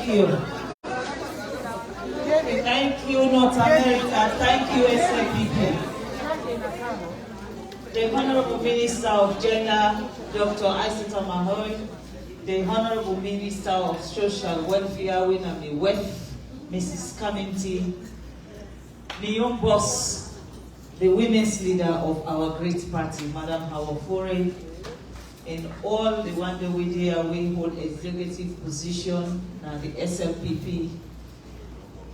you. Thank you, North America. Thank you, SLPP. The Honorable Minister of Gender, Dr. Isita Mahoy, the Honorable Minister of Social Welfare, Winami Wef, Mrs. Kamenti, the young boss, the women's leader of our great party, Madam Hawafore, and all the one that we hold executive position, the SLPP.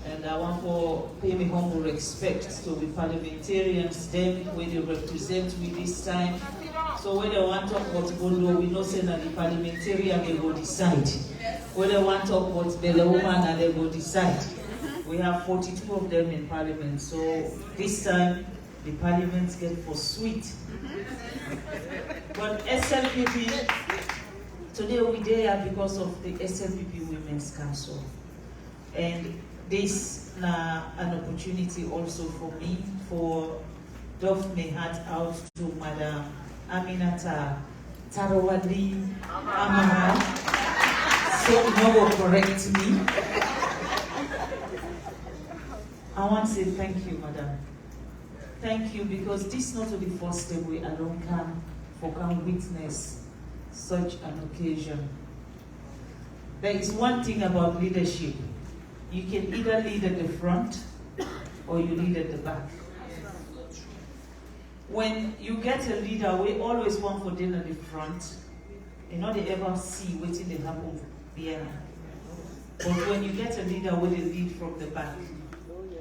And I want to pay me humble respect to the parliamentarians, them where they represent me this time. So when they want to talk about Bondo, we know say that the parliamentarian they will decide. When they want to talk about Bella Woman, they will decide. We have 42 of them in parliament, so this time the parliament get for sweet. But SLPP, today we there because of the SLPP Women's Council. And this is an opportunity also for me for doff my hat out to Madam Aminata Tarawali Amara. So no will correct me. I want to say thank you, Madam. Thank you, because this is not the first time we alone can witness such an occasion. There is one thing about leadership. You can either lead at the front or you lead at the back. When you get a leader, we always want for them at the front. You know, they ever see what's in the happen there. But when you get a leader with a lead from the back,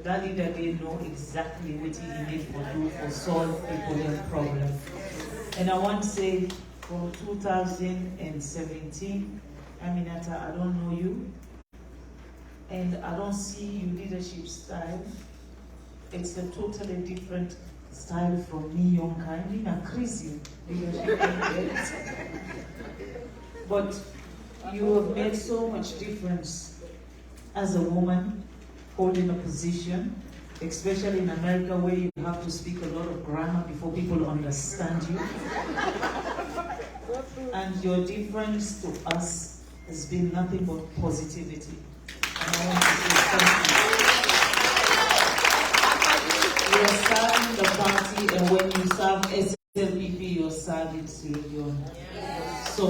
that leader, they know exactly what he needs to do for solve people's problems. And I want to say, from 2017, Aminata, I don't know you, and I don't see your leadership style. It's a totally different style from me, young kind, a crazy leadership. But you have made so much difference as a woman holding a position, especially in America where you have to speak a lot of grammar before people understand you. And your difference to us has been nothing but positivity. And I want to say thank you. You are serving the party, and when you serve SLPP, you're serving Sierra Leone. So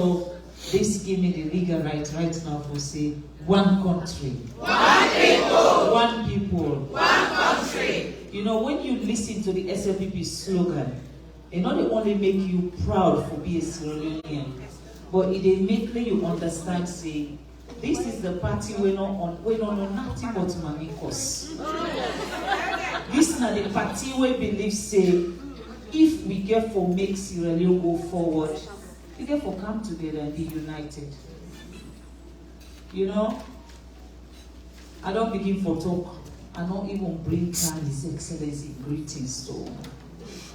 this gives me the legal right now to say one country, one people, one people, one country. You know, when you listen to the SLPP slogan, it not only make you proud for being a Sierra Leonean, but it make you understand, say, this is the party we don't know nothing but money costs. This is not the party we believe, say, if we get for make Sierra Leone go forward, we get for come together and be united. You know, I don't begin for talk. I don't even bring His Excellency greetings to.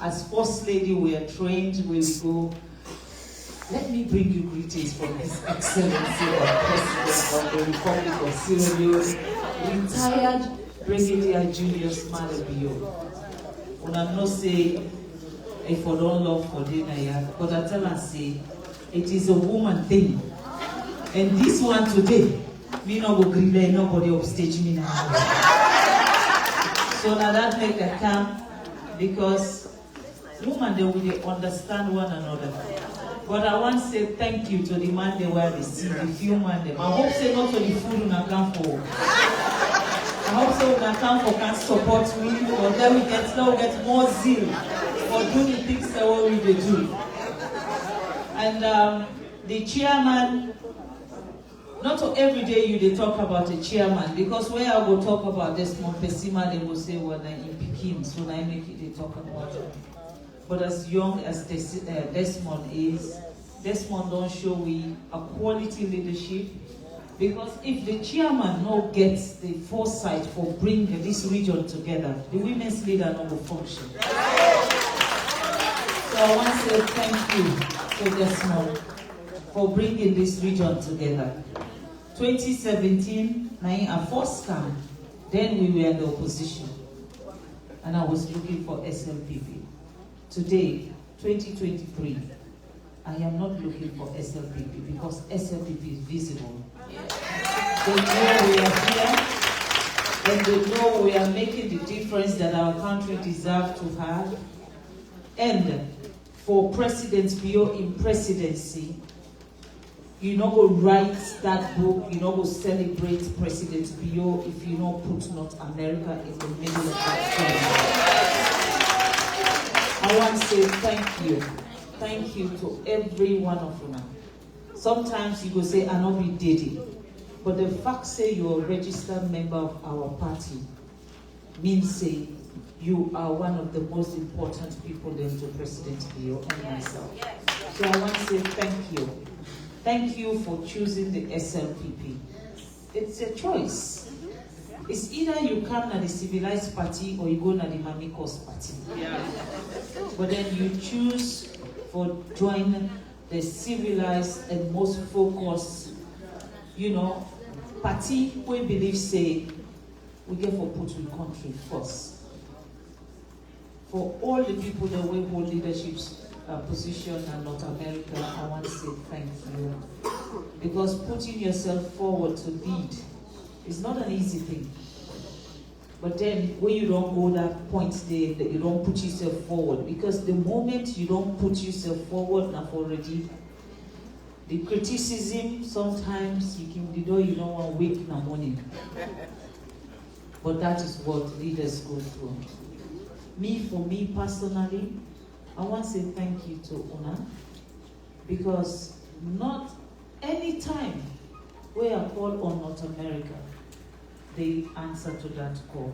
As First Lady, we are trained where we go. Let me bring you greetings from His Excellency, the President of the Republic of Sierra Leone, retired Brigadier Julius Malabio. When I not say, if I don't love for dinner, but I tell her, say, it is a woman thing. And this one today, me no go green there, nobody upstage me now. So now that make a camp, because women, they will understand one another. But I want to say thank you to the man they were the seed, the few man them. I hope say not to the food on account for. I hope so on account for can support me, but then we get more zeal for doing the things that what we do. And the chairman, not every day you they talk about the chairman, because where I will talk about Desmond Pesima, they will say, well, I in Peking, so I make it they talk about it. But as young as Desmond is, Desmond don't show we a quality leadership, because if the chairman no gets the foresight for bringing this region together, the women's leader no will function. So I want to say thank you to Desmond for bringing this region together. 2017, I first came, then we were in the opposition, and I was looking for SLPP. Today, 2023, I am not looking for SLPP because SLPP is visible. They know we are here, and they know we are making the difference that our country deserves to have. And for presidentbio in presidency, you not go write that book, you not go celebrate presidentbio if you not put North America in the middle of that story. I want to say thank you. Thank you to every one of you. Sometimes you go say, I know we did it. But the fact say you're a registered member of our party means say you are one of the most important people then to presidentbio and myself. So I want to say thank you. Thank you for choosing the SLPP. It's a choice. It's either you come to the civilized party or you go to the Mamikos party. Yeah. But then you choose for join the civilized and most focused, party we believe say we get for put the country first. For all the people that we hold leadership position in North America, I want to say thank you. Because putting yourself forward to lead is not an easy thing. But then when you don't go that point there, that you don't put yourself forward, because the moment you don't put yourself forward, now already, the criticism sometimes you can you don't want to wake in the morning. But that is what leaders go through. For me personally, I want to say thank you to Una, because not any time where I call on North America, they answer to that call.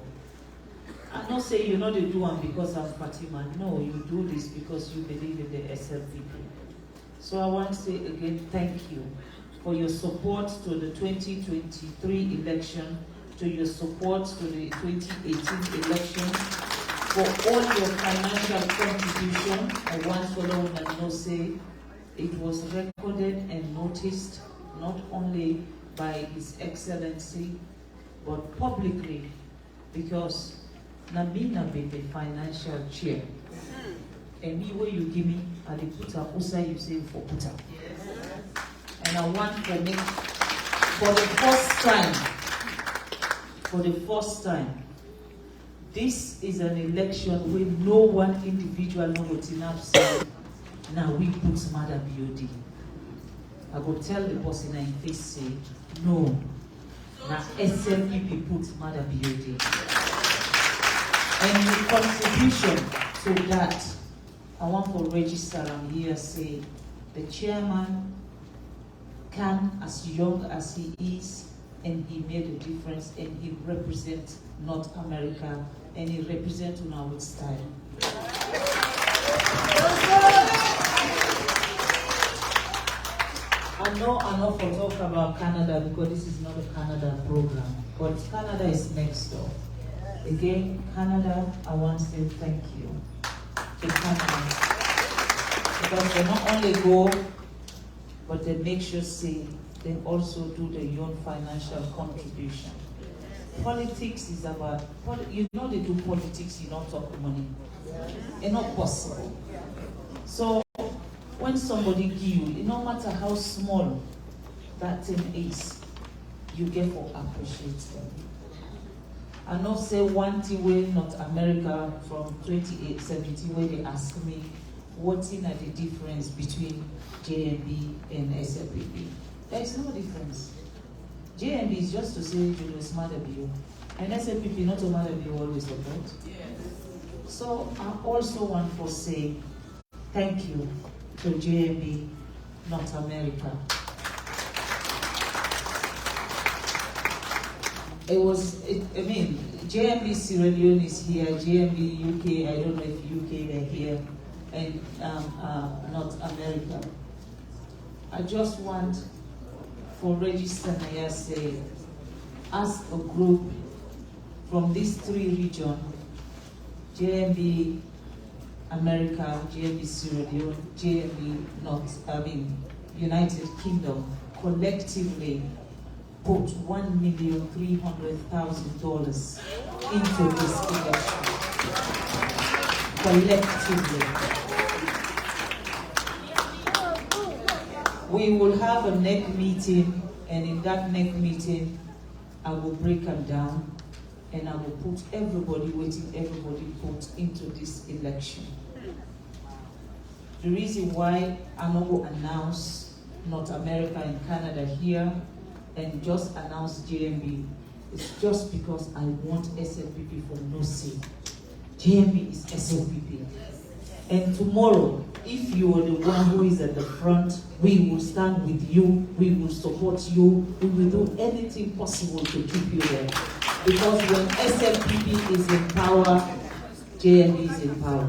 I'm not saying you know they do one because I'm Fatima. No, you do this because you believe in the SLPP. So I want to say again, thank you for your support to the 2023 election, to your support to the 2018 election, for all your financial contribution. I want for all that know say it was recorded and noticed not only by His Excellency, but publicly, because Namina be the financial chair. And me where you give me, I put a usa you say for puta. And I want to make for the first time, this is an election where no one individual voting up say, now we put Mother BOD. I go tell the boss in my face say, no. Now SLPP put Mother BOD. And the contribution to that, I want to register and here say the chairman came as young as he is, and he made a difference, and he represents North America, and he represents our style. I know I'm not for talk about Canada because this is not a Canada program, but Canada is next door. Again, Canada, I want to say thank you to Canada, because they not only go, but they make sure say they also do their own financial contribution. Politics is about, they do politics, you don't talk money. It's not possible. So when somebody give you, no matter how small that thing is, you get to appreciate them. I not say one thing where North America from 2017 where they ask me what's in the difference between JMB and SLPP. There is no difference. JMB is just to say Julius Madabio, and SLPP not to Madabio always support. Yes. So I also want to say thank you to JMB North America. JMB Sierra Leone is here, JMB UK, I don't know if UK they're here, and North America. I just want for register here say, as a group from these three regions, JMB America, JMB Sierra Leone, JMB United Kingdom, collectively put $1,300,000 into this election. Collectively. We will have a next meeting And in that next meeting, I will break them down and I will put everybody put into this election. The reason why I'm not going to announce North America and Canada here and just announce JMB is just because I want SLPP for no sake. JMB is SLPP. And tomorrow, if you are the one who is at the front, we will stand with you, we will support you, we will do anything possible to keep you there. Because when SLPP is in power, JMB is in power.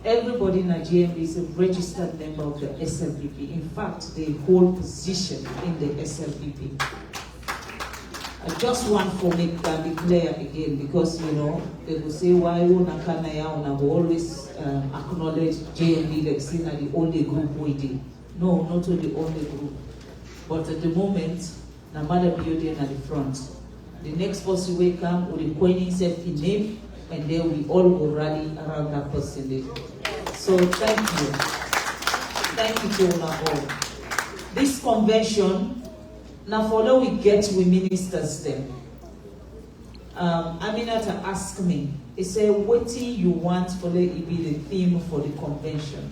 Everybody in JMB is a registered member of the SLPP. In fact, they hold position in the SLPP. I just want to make that be clear again, because you know they will say why una will always acknowledge JMB like saying that the only group we did. No, not the only group. But at the moment, no matter building at the front. The next person will come with the coin himself in name, and then we all will rally around that person there. So thank you. Thank you to all. This convention. Now, for now we get with ministers then. Aminata asked me, he said, what do you want for the be the theme for the convention?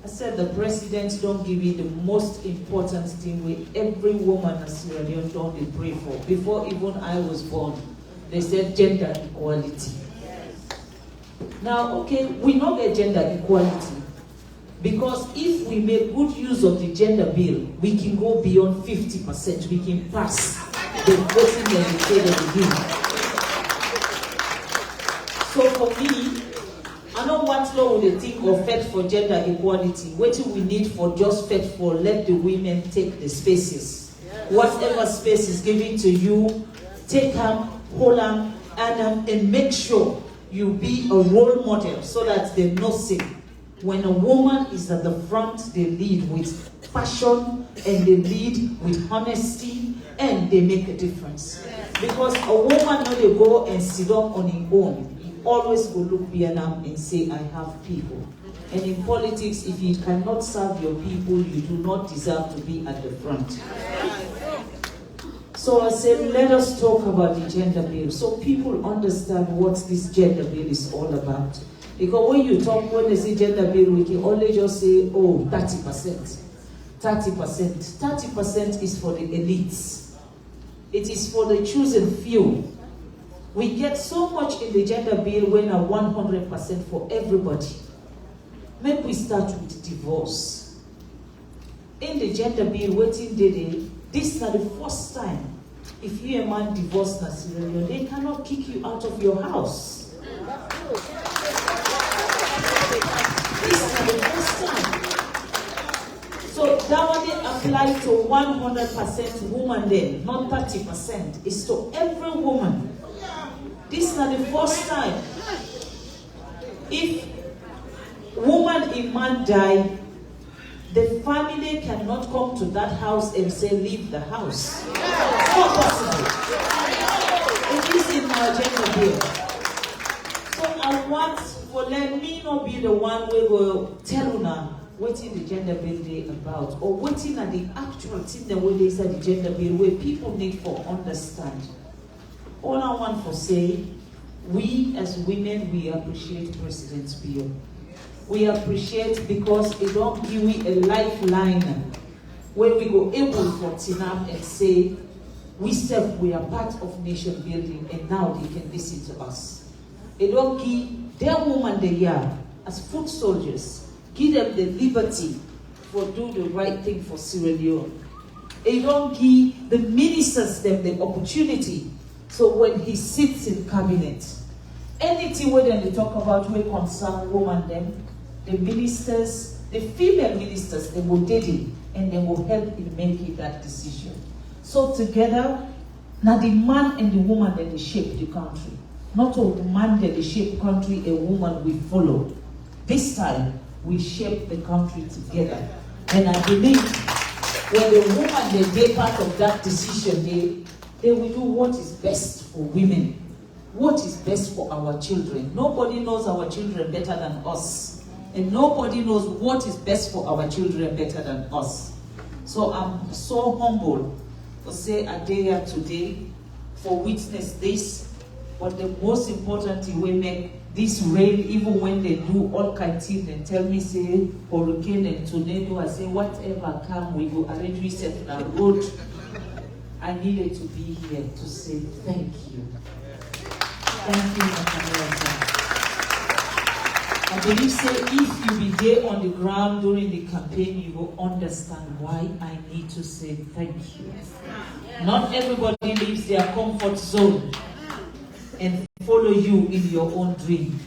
I said, the president don't give you the most important thing with every woman in Sierra Leone don't pray for. Before even I was born, they said gender equality. Now, okay, we know the gender equality. Because if we make good use of the gender bill, we can go beyond 50%. We can pass the voting that we said at the beginning. So for me, I don't want law with the thing of fight for gender equality. What we need for just fight for let the women take the spaces. Whatever space is given to you, take them, hold them, and make sure you be a role model so that they know say. When a woman is at the front, they lead with passion and they lead with honesty and they make a difference. Because a woman, when they go and sit down on her own, you always go look behind them and say, I have people. And in politics, if you cannot serve your people, you do not deserve to be at the front. So I said, let us talk about the gender bill so people understand what this gender bill is all about. Because when you talk, when they say gender bill, we can only just say, oh, 30%. 30%. 30% is for the elites. It is for the chosen few. We get so much in the gender bill when a 100% for everybody. Maybe we start with divorce. In the gender bill, waiting day, this is not the first time. If you a man divorced in Sierra Leone, they cannot kick you out of your house. This is not the first time. So that one they apply to 100% woman then, not 30%. It's to every woman. This is not the first time. If woman and man die, the family cannot come to that house and say, leave the house. It's not possible. It is in our gender bill. So I want for let me not be the one who will tell you now what is the gender bill day about, or what is the actual thing the way they say the gender bill, where people need to understand. All I want to say, we as women, we appreciate presidentbio. We appreciate because it don't give me a lifeline where we go able for Tinam and say, we are part of nation building and now they can listen to us. It don't give their woman the year as foot soldiers, give them the liberty for do the right thing for Sierra Leone. It don't give the ministers them the opportunity. So when he sits in cabinet, anything where they talk about will concern woman them, the ministers, the female ministers, they will did it and they will help in making that decision. So together, now the man and the woman that they shape the country. Not all the man that they shape country, a woman we follow. This time, we shape the country together. And I believe when the woman they part of that decision, they will do what is best for women. What is best for our children. Nobody knows our children better than us. And nobody knows what is best for our children better than us. So I'm so humble to say a day here today for witness this. But the most important thing we make this rain, even when they do all kinds of things and tell me say hurricane and tornado, I say whatever come, we go arrange we set the road. I needed to be here to say thank you. Thank you, America. I believe say if you be there on the ground during the campaign, you will understand why I need to say thank you. Not everybody leaves their comfort zone and follow you in your own dream.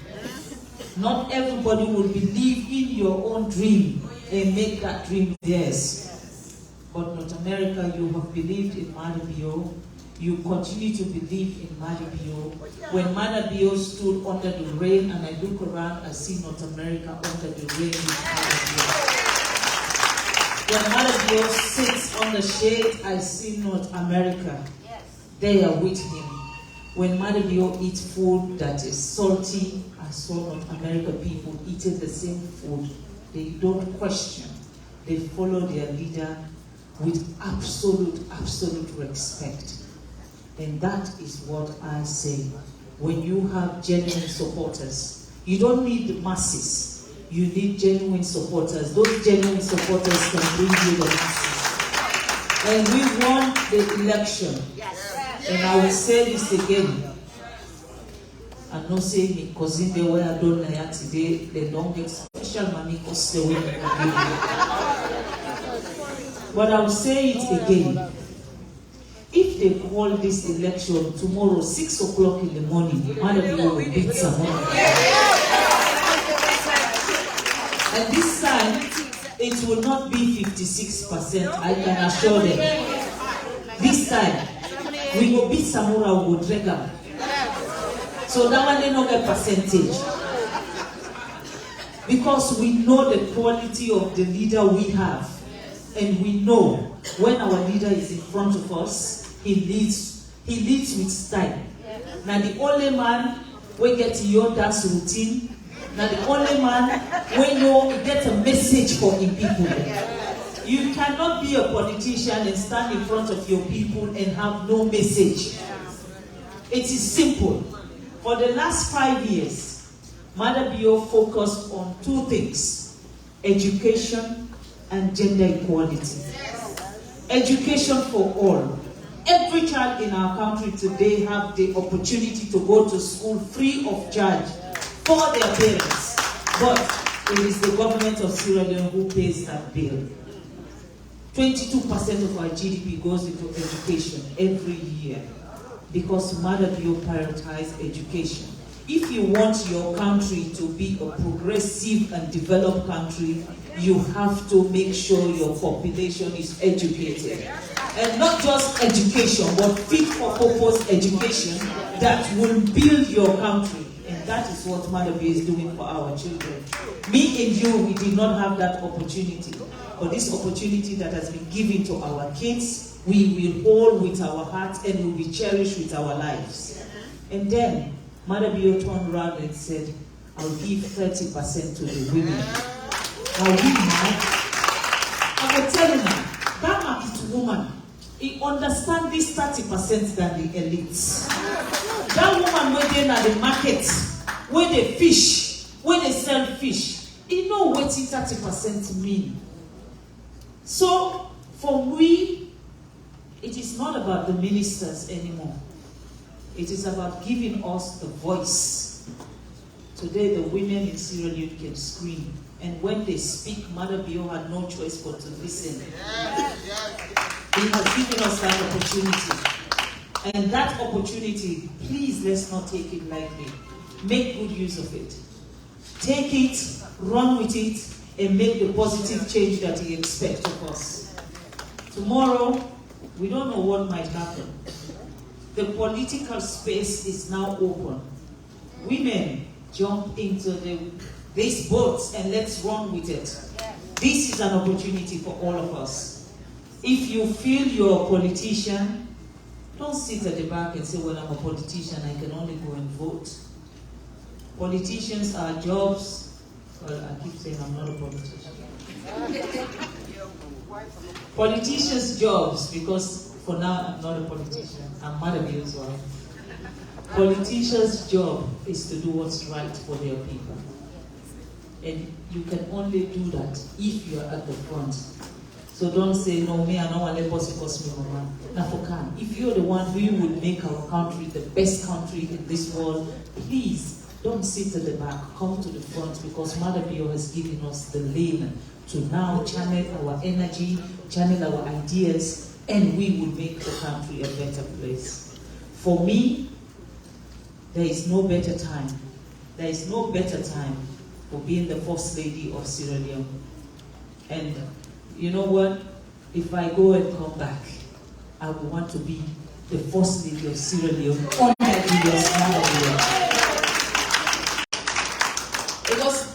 Not everybody will believe in your own dream and make that dream theirs. But North America, you have believed in Madabio. You continue to believe in Madabio. When Madabio stood under the rain and I look around, I see North America under the rain with Madabio. When Madabio sits on the shade, I see North America. They are with him. When Madabio eats food that is salty, I saw North America people eating the same food. They don't question. They follow their leader with absolute respect. And that is what I say. When you have genuine supporters, you don't need the masses. You need genuine supporters. Those genuine supporters can bring you the masses. And we won the election. And I will say this again. I'm not saying it because in the way I don't like today, they don't get special money because they win. But I will say it again. If they call this election tomorrow, 6 o'clock in the morning, Madabio will beat someone. And this time, it will not be 56%, I can assure them. This time, we will beat Samura, we will drag them. So that one they don't get percentage. Because we know the quality of the leader we have. And we know when our leader is in front of us, he leads with style. Now the only man we get your dance routine. Now the only man we know get a message for him people. You cannot be a politician and stand in front of your people and have no message. It is simple. For the last 5 years, Madabio focused on 2 things: education and gender equality. Education for all. Every child in our country today have the opportunity to go to school free of charge for their parents. But it is the government of Sierra Leone who pays that bill. 22% of our GDP goes into education every year because Madabio prioritizes education. If you want your country to be a progressive and developed country, you have to make sure your population is educated. And not just education, but fit-for-purpose education that will build your country. And that is what Madabio is doing for our children. Me and you, we did not have that opportunity. But this opportunity that has been given to our kids, we will hold with our hearts and will be cherished with our lives. And then, Madabio turned around and said, I'll give 30% to the women. Now we mad. I was telling her, that market woman, he understands this 30% than the elites. That woman waiting at the market, where they fish, where they sell fish, he know what 30% mean. So, for me, it is not about the ministers anymore. It is about giving us the voice. Today, the women in Sierra Leone can scream. And when they speak, Madabio had no choice but to listen. He has given us that opportunity. And that opportunity, please let's not take it lightly. Make good use of it. Take it, run with it, and make the positive change that he expects of us. Tomorrow, we don't know what might happen. The political space is now open. Women, jump into these boats and let's run with it. This is an opportunity for all of us. If you feel you're a politician, don't sit at the back and say, well, I'm a politician, I can only go and vote. Politicians are jobs. Well, I keep saying I'm not a politician. Politicians' jobs, because for now I'm not a politician, I'm Madabio's wife. Politicians' job is to do what's right for their people. And you can only do that if you are at the front. So don't say, no, me, I don't want to cost me, mama. Now, if you're the one who would make our country the best country in this world, please don't sit at the back, come to the front, because Madabio has given us the lane to now channel our energy, channel our ideas, and we will make the country a better place. For me, there is no better time. There is no better time for being the First Lady of Sierra Leone. And you know what? If I go and come back, I would want to be the First Lady of Sierra Leone under Julius Malema. Because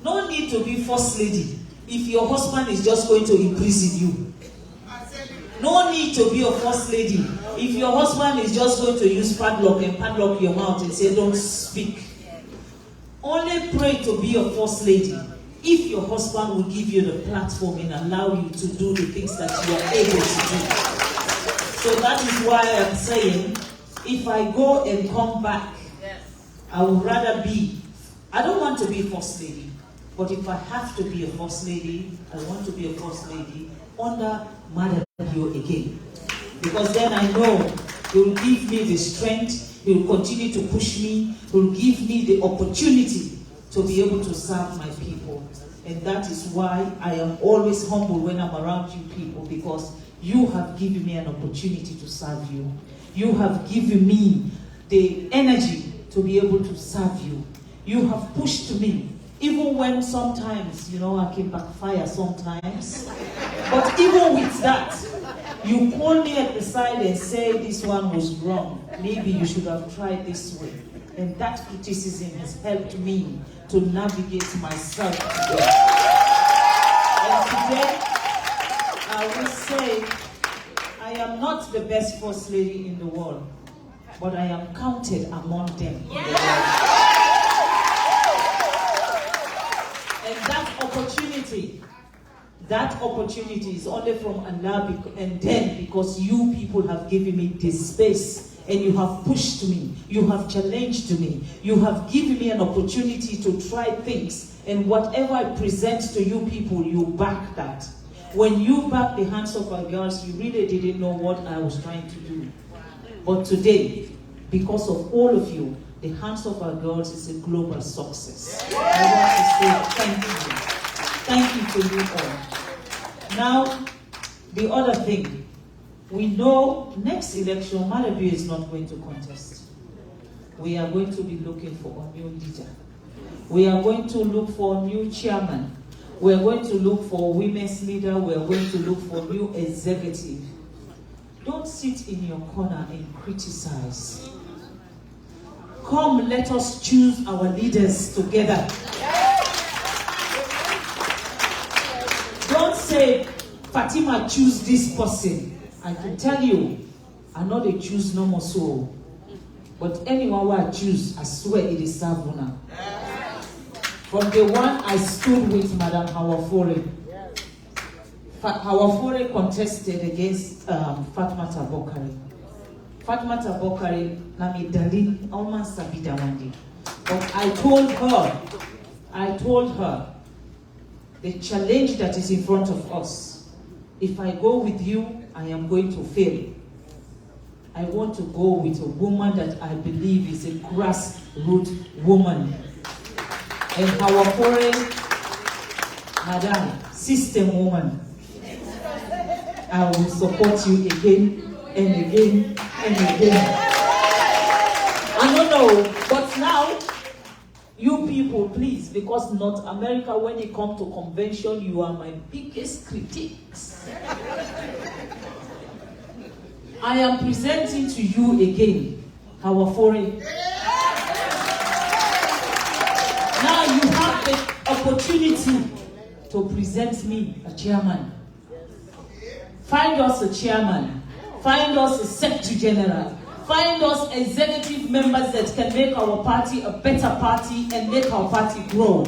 no need to be First Lady if your husband is just going to imprison you. No need to be a First Lady if your husband is just going to use padlock and padlock your mouth and say, don't speak. Only pray to be a First Lady if your husband will give you the platform and allow you to do the things that you are able to do. So that is why I'm saying, if I go and come back, I would rather be, I don't want to be First Lady, but if I have to be a First Lady, I want to be a First Lady under Madabio again. Because then I know he will give me the strength, he will continue to push me, he will give me the opportunity to be able to serve my people. And that is why I am always humble when I'm around you people, because you have given me an opportunity to serve you. You have given me the energy to be able to serve you. You have pushed me, even when sometimes, I can backfire sometimes. But even with that, you call me at the side and say this one was wrong. Maybe you should have tried this way. And that criticism has helped me to navigate myself today. And today, I will say, I am not the best First Lady in the world, but I am counted among them. And that opportunity is only from Allah, and then because you people have given me this space, and you have pushed me, you have challenged me, you have given me an opportunity to try things, and whatever I present to you people, you back that. When you back the hands of our girls, you really didn't know what I was trying to do. But today, because of all of you, the hands of our girls is a global success. I want to say thank you. Thank you for you all. Now, the other thing, we know next election, Madabio is not going to contest. We are going to be looking for a new leader. We are going to look for a new chairman. We are going to look for a women's leader. We are going to look for a new executive. Don't sit in your corner and criticize. Come, let us choose our leaders together. Don't say, Fatima, choose this person. I can tell you, I know they choose no more so. But anyone who I choose, I swear it is Savuna. From the one I stood with Madam Hawafore. Hawafore contested against Fatmata Bokari. Fatmata Bokari, Nami Dalin, almost Sabida Wandi. But I told her, the challenge that is in front of us, if I go with you, I am going to fail. I want to go with a woman that I believe is a grassroots woman. And Hawafore, Madam, system woman. I will support you again and again and again. I don't know, but now, you people, please, because North America, when it comes to convention, you are my biggest critics. I am presenting to you again, Hawafore. Now you have the opportunity to present me a chairman. Find us a chairman. Find us a secretary general. Find us executive members that can make our party a better party and make our party grow.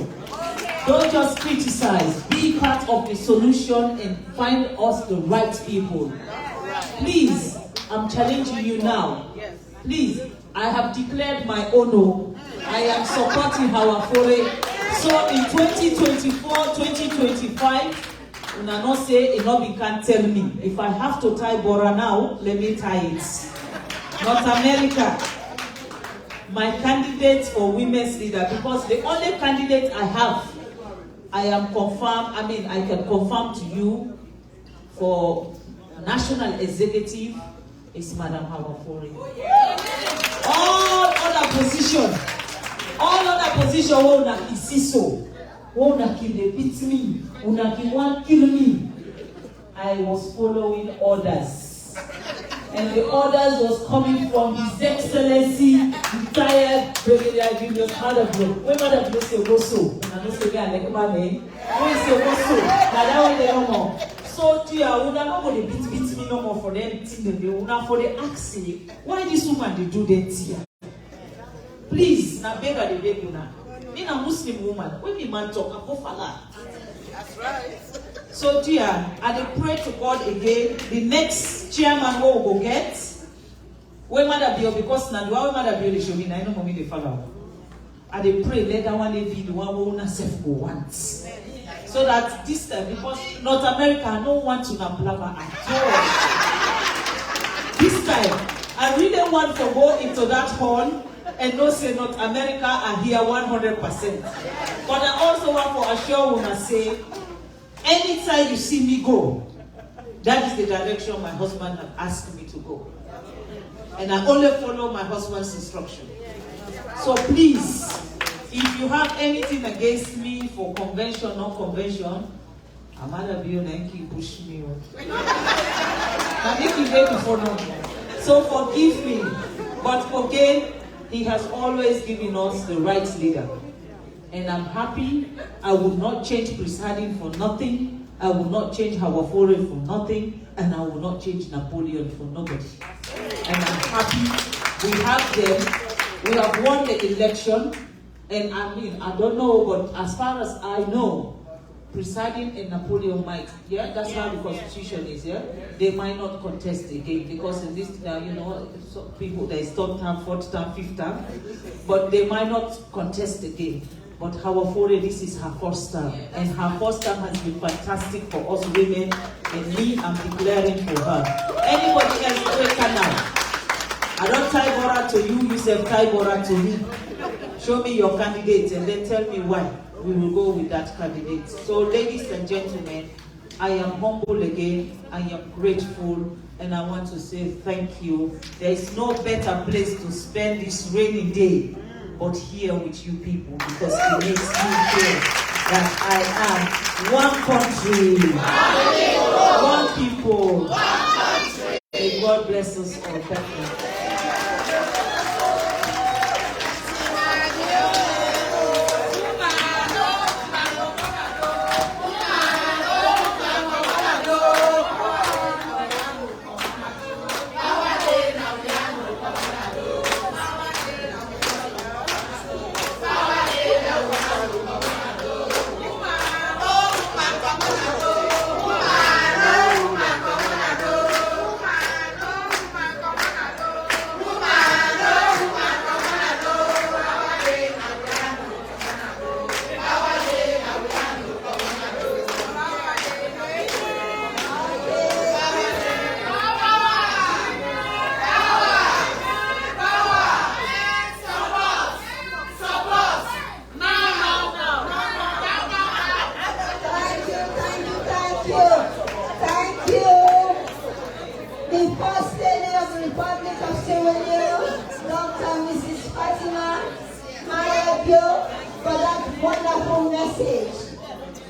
Don't just criticize. Be part of the solution and find us the right people. Please, I'm challenging you now. Please, I have declared my honor. I am supporting our foray. So in 2024, 2025, una not say enough, you can't tell me. If I have to tie Bora now, let me tie it. North America, my candidate for women's leader, because the only candidate I have, I can confirm to you for national executive is Madam Hawafori. All other position, una isiso, una kile beat me, una kiwan kill me. I was following orders, and the orders was coming from His Excellency, retired Brigadier Julius Madabro. When Madabro say go so, and I don't say guy like my name. When say go so, now that one they no more. So dear, una no more beat me no more for them thing they una for the axe. Why this woman they do that here? Please, na beg the beg una. Me a Muslim woman. When me man talk, I go fala. That's right. So dear, I pray to God again. The next chairman who will go get, we Madabio, because now why Madabio they show me, I know mommy they follow. I pray let that one be the one who not self go once. So that this time, because North America, I don't want to naplama at all. This time, I really want to go into that hall and not say North America are here 100%. But I also want to assure you and say, anytime you see me go, that is the direction my husband has asked me to go. And I only follow my husband's instruction. So please, if you have anything against me for convention, non-convention, I'm gonna be on keep push me. So forgive me. But again, He has always given us the right leader. And I'm happy. I will not change presiding for nothing. I will not change Hawafore for nothing. And I will not change Napoleon for nobody. And I'm happy. We have them. We have won the election. And I don't know, but as far as I know, presiding and Napoleon might, that's how the constitution is, they might not contest again, because in this, so people, there is third term, fourth term, fifth term, but they might not contest again. But Hawafore, this is her first term, and her first term has been fantastic for us women, and me, I'm declaring for her. Anybody else, wait now. I don't tie Bora to you, you say tie Bora to me. Show me your candidate and then tell me why we will go with that candidate. So ladies and gentlemen, I am humble again, I am grateful, and I want to say thank you. There is no better place to spend this rainy day but here with you people, because it makes me feel that I am one country, one people. May God bless us all. Thank you.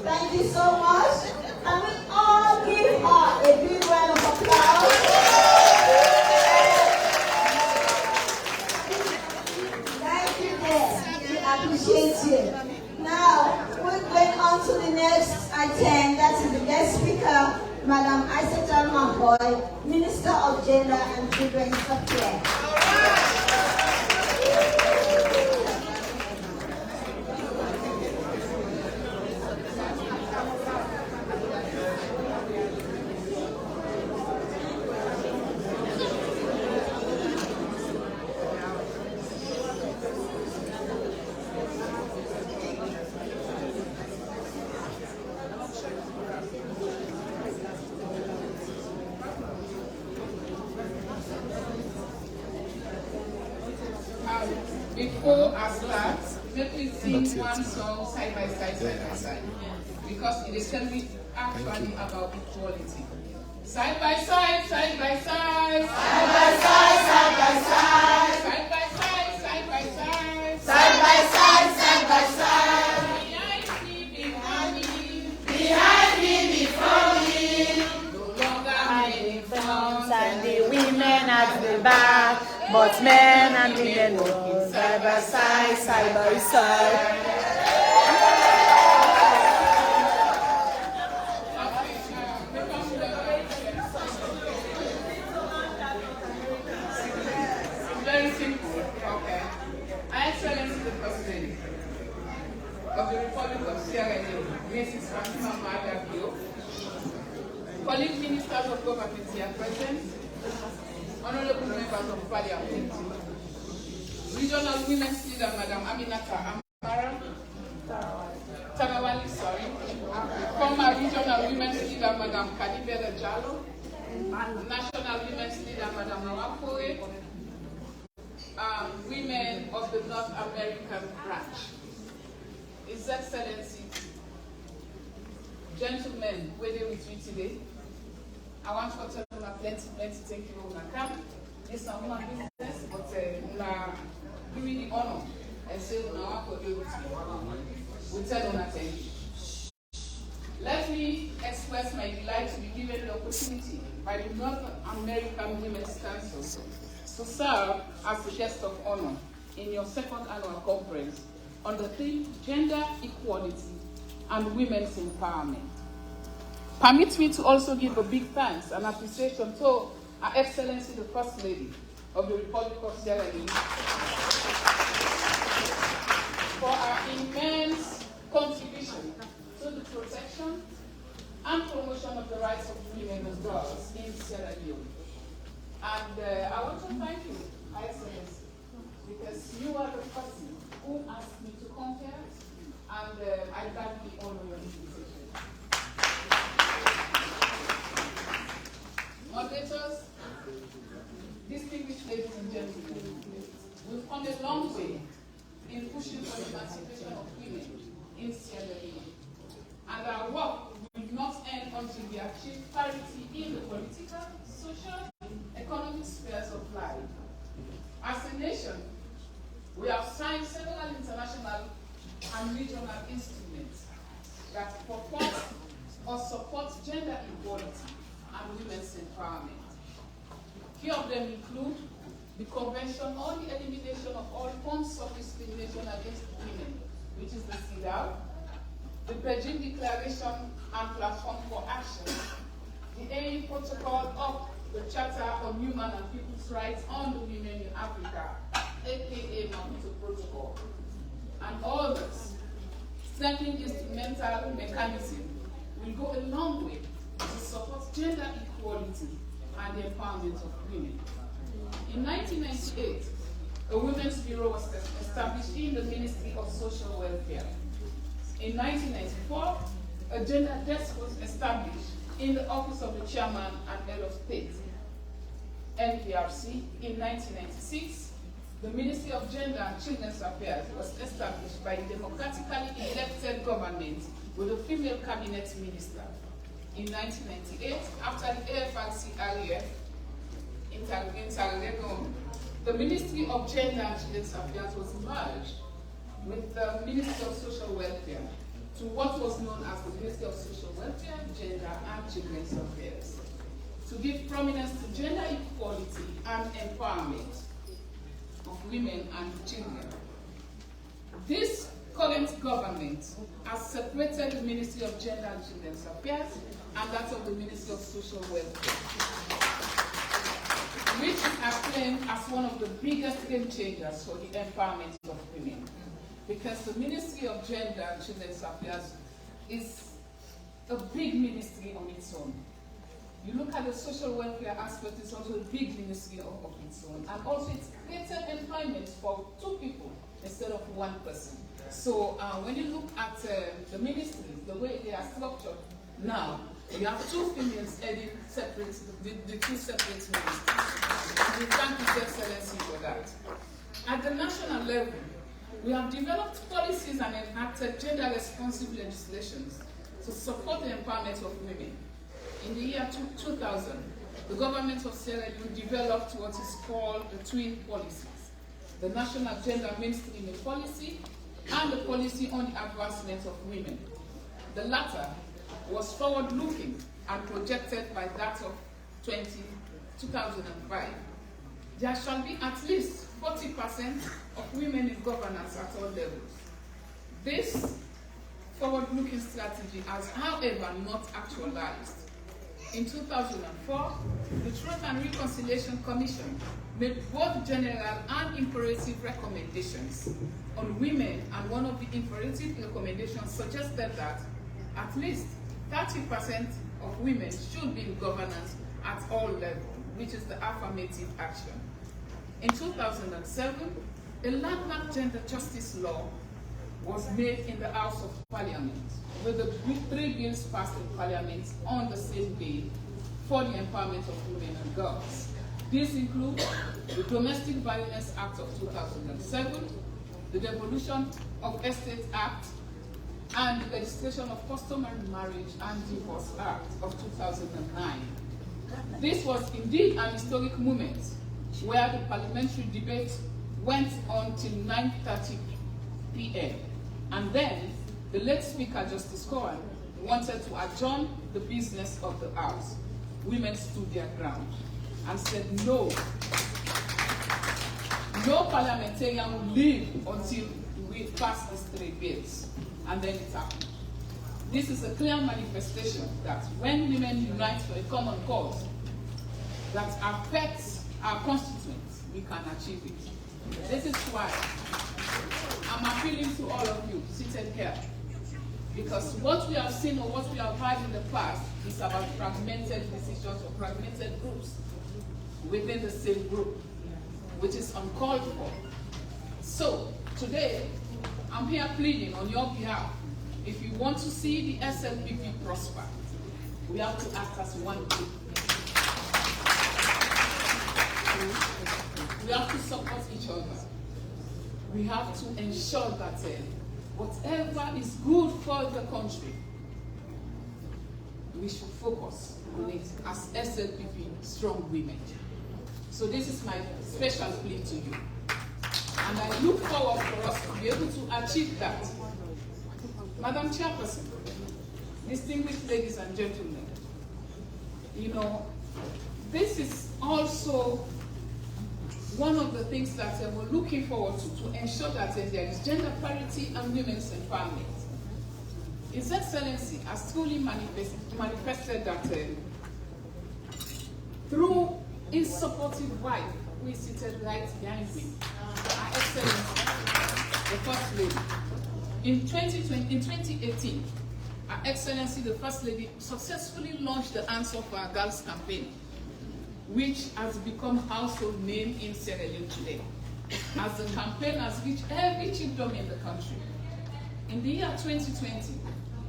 Thank you so much. And we all give her a big round of applause. Thank you, dear. We appreciate you. Now, we're going on to the next item. That is the guest speaker, Madam Isabel Mahoy, Minister of Gender and Children's Affairs. one song side by side, because it is actually about equality. Side by side, side by side, side by side, side by side, side by side, side by side, side by side, side by side. Behind me, before me, no longer many front And the women at the back, but men and women walking side by side, side by side. Very simple. Okay. Excellency the President of the Republic of Sierra Leone, Mrs. Presidentbio, colleague ministers of government here present, honorable members of Parliament, regional women's leader Madam Aminata Amara, Tanawali, former regional women's leader Madam Kadibela Jallo, national women's leader Madam Nawapore, women of the North American branch, His Excellency, gentlemen, where they with you today. I want to tell you plenty thank you for come. It's not my business, but give me the honor and say we tell you thank you. Let me express my delight to be given the opportunity by the North American Women's Council to serve as a guest of honor in your second annual conference on the theme Gender Equality and Women's Empowerment. Permit me to also give a big thanks and appreciation to Her Excellency the First Lady of the Republic of Sierra Leone for her immense contribution to the protection and promotion of the rights of women and girls in Sierra Leone. And I want to thank you, Her Excellency, because you are the person who asked me to come here, and I gladly honor your invitation. Moderators, distinguished ladies and gentlemen, we've come a long way in pushing for the emancipation of women in Sierra Leone. And our work will not end until we achieve parity in the political, social, economic spheres of life. As a nation, we have signed several international and regional instruments that purport or support gender equality and women's empowerment. Few of them include the Convention on the Elimination of All Forms of Discrimination Against Women, which is the CEDAW, the Beijing Declaration and Platform for Action, the AE Protocol of the Charter on Human and People's Rights on the Women in Africa, aka Maputo Protocol, and others. Strengthening instrumental mechanism will go a long way to support gender equality and the empowerment of women. In 1998, a Women's Bureau was established in the Ministry of Social Welfare. In 1994, a gender desk was established in the Office of the Chairman and Head of State. NPRC, in 1996, the Ministry of Gender and Children's Affairs was established by the democratically elected government with a female cabinet minister. In 1998, after the AFRC-REF interregnum, the Ministry of Gender and Children's Affairs was merged with the Ministry of Social Welfare to what was known as the Ministry of Social Welfare, Gender and Children's Affairs, to give prominence to gender equality and empowerment of women and children. This current government has separated the Ministry of Gender and Children's Affairs and that of the Ministry of Social Welfare, which is acclaimed as one of the biggest game changers for the empowerment of women. Because the Ministry of Gender and Children's Affairs is a big ministry on its own. You look at the social welfare aspect, it's also a big ministry of its own. And also it's created employment for two people instead of one person. So when you look at the ministries, the way they are structured now, you have two females heading separate, the two separate ministries. And we thank His Excellency for that. At the national level, We have developed policies and enacted gender-responsive legislations to support the empowerment of women. In the year 2000, the government of Sierra Leone developed what is called the twin policies, the National Gender Mainstreaming Policy and the Policy on the Advancement of Women. The latter was forward-looking and projected by that of 2005. There shall be at least 40% of women in governance at all levels. This forward-looking strategy has, however, not actualized. In 2004, the Truth and Reconciliation Commission made both general and imperative recommendations on women, and one of the imperative recommendations suggested that at least 30% of women should be in governance at all levels, which is the affirmative action. In 2007, a landmark gender justice law was made in the House of Parliament, with the 3 bills passed in Parliament on the same day for the empowerment of women and girls. These include the Domestic Violence Act of 2007, the Devolution of Estate Act, and the Legislation of Customary Marriage and Divorce Act of 2009. This was indeed an historic moment where the parliamentary debate went on till 9:30 p.m. And then the late Speaker, Justice Cohen, wanted to adjourn the business of the House. Women stood their ground and said no. No parliamentarian will leave until we pass these 3 bills. And then it happened. This is a clear manifestation that when women unite for a common cause that affects our constituents, we can achieve it. This is why I'm appealing to all of you seated here, because what we have seen or what we have heard in the past is about fragmented decisions or fragmented groups within the same group, which is uncalled for. So today, I'm here pleading on your behalf. If you want to see the SLPP prosper, we have to act as one group. We have to support each other. We have to ensure that whatever is good for the country, we should focus on it as SLPP strong women. So this is my special plea to you. And I look forward for us to be able to achieve that. Madam Chairperson, distinguished ladies and gentlemen, you know, this is also one of the things that we're looking forward to ensure that there is gender parity and women's empowerment. His Excellency has truly manifested that through his supportive wife, who is seated right behind me, Our Excellency, the First Lady. In 2018, Our Excellency, the First Lady, successfully launched the Answer for Our Girls campaign, which has become household name in Sierra Leone today, as the campaign has reached every chiefdom in the country. In the year 2020,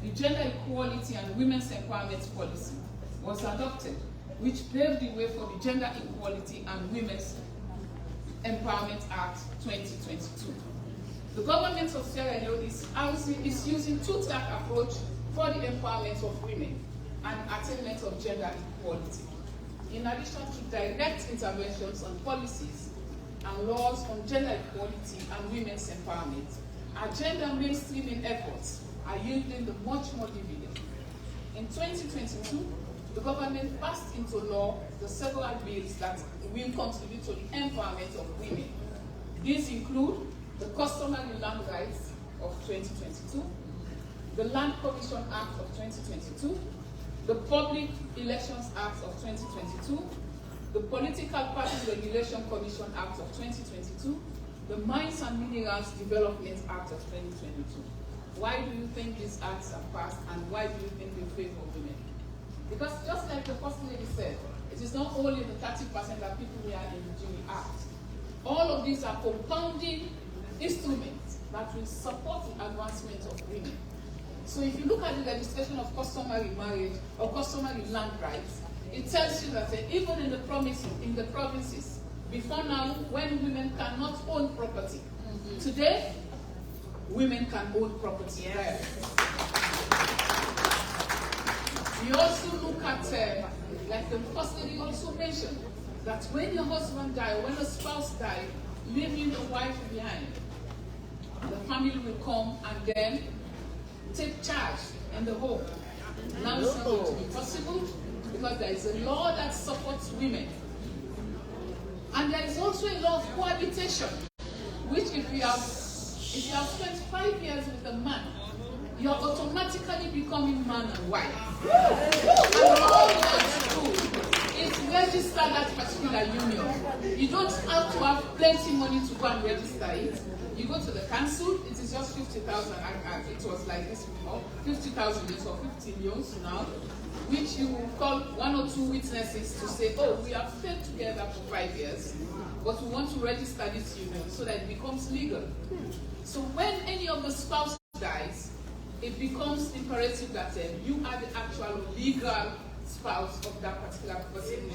the Gender Equality and Women's Empowerment Policy was adopted, which paved the way for the Gender Equality and Women's Empowerment Act 2022. The government of Sierra Leone is using two-track approach for the empowerment of women and attainment of gender equality. In addition to direct interventions on policies and laws on gender equality and women's empowerment, our gender mainstreaming efforts are yielding the much more dividend. In 2022, the government passed into law the several bills that will contribute to the empowerment of women. These include the Customary Land Rights of 2022, the Land Commission Act of 2022, the Public Elections Act of 2022, the Political Parties Regulation Commission Act of 2022, the Mines and Minerals Development Act of 2022. Why do you think these acts are passed, and why do you think they favor women? Because just like the First Lady said, it is not only the 30% that people wear in the Jimmy Act. All of these are compounding instruments that will support the advancement of women. So if you look at the legislation of customary marriage or customary land rights, it tells you that even in the provinces, before now, when women cannot own property, today women can own property there. We also look at, like the first lady also mentioned, that when your husband dies, or when a spouse dies, leaving the wife behind, the family will come and then take charge in the home. Now it's not going to be possible because there is a law that supports women. And there is also a law of cohabitation, which if you have spent 5 years with a man, you're automatically becoming man and wife. And all you have to do is register that particular union. You don't have to have plenty money to go and register it. You go to the council, it is just 50,000, it was like this before, 50,000 years or 50 years now, which you will call 1 or 2 witnesses to say, oh, we have stayed together for 5 years, but we want to register this union so that it becomes legal. So when any of the spouse dies, it becomes imperative that you are the actual legal spouse of that particular person.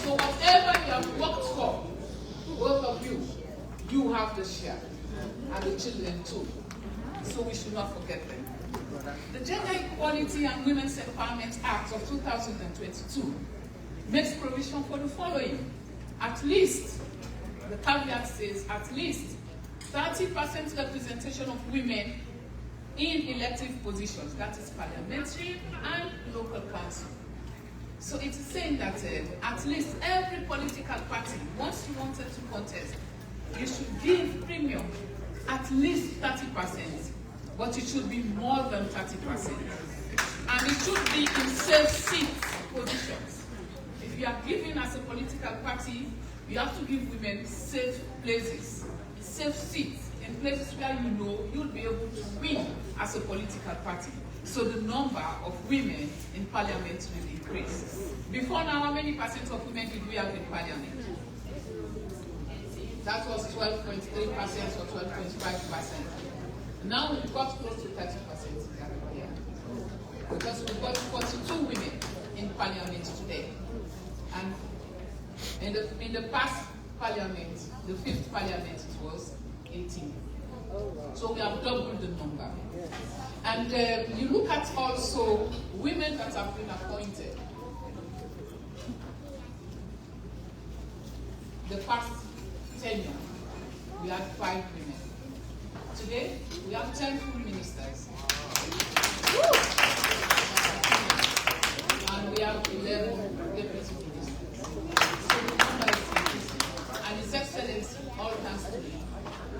So whatever you have worked for, both of you, you have the share, and the children too. So we should not forget them. The Gender Equality and Women's Empowerment Act of 2022 makes provision for the following. At least, the caveat says, at least 30% representation of women in elective positions, that is parliamentary and local council. So it is saying that at least every political party, once you wanted to contest, you should give premium at least 30%, but it should be more than 30%. And it should be in safe seat positions. If you are giving as a political party, you have to give women safe places, safe seats, in places where you know you'll be able to win as a political party. So the number of women in parliament will increase. Before now, how many percent of women did we have in parliament? That was 12.3% or 12.5%. Now we've got close to 30%. Because we've got 42 women in parliament today. And in the past parliament, the 5th parliament, it was 18. So we have doubled the number. And you look at also women that have been appointed. The past tenure, we had 5 women. Today, we have 10 full ministers. And we have 11 deputy ministers. So the number is increasing. And His Excellency, all thanks to him,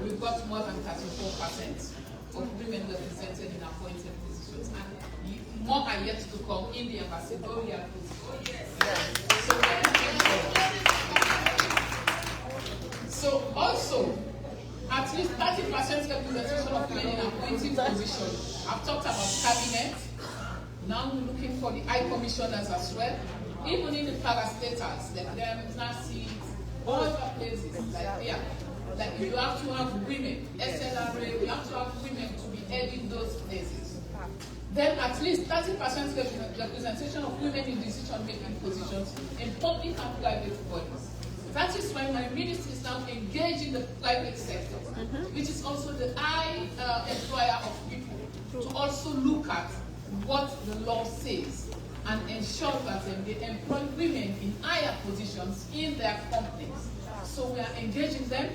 we've got more than 34% of women represented in appointed positions. And more are yet to come in the ambassadorial positions. So also, at least 30% representation of women in appointed positions. I've talked about cabinet. Now we're looking for the high commissioners as well. Even in the parastatals, like them, NACIs, all other places, like here. Like you have to have women, SLRA, you have to have women to be heading those places. Then at least 30% representation of women in decision-making positions in public and private bodies. That is why my ministry is now engaged in the private sector, which is also the high employer of people, to also look at what the law says and ensure that they employ women in higher positions in their companies. So we are engaging them.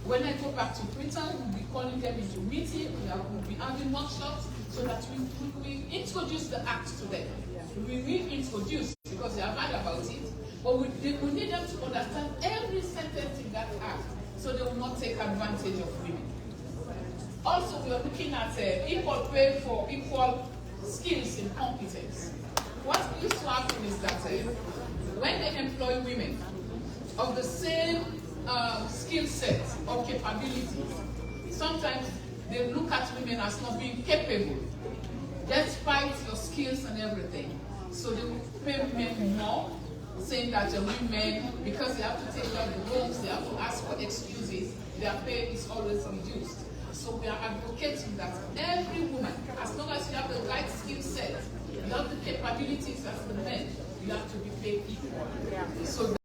When I go back to Britain, we'll be calling them into meeting, we'll be having workshops so that we introduce the act to them. We will introduce because they have heard about it, but we need them to understand every sentence in that act so they will not take advantage of women. Also, we are looking at equal pay for equal skills and competence. What used to happen is that when they employ women of the same skill set or capabilities, sometimes they look at women as not being capable, despite your skills and everything. So they will pay women more, saying that women, because they have to take out the roles, they have to ask for excuses, their pay is always reduced. So we are advocating that every woman, as long as you have the right skill set, you have the capabilities as the men, you have to be paid equal. So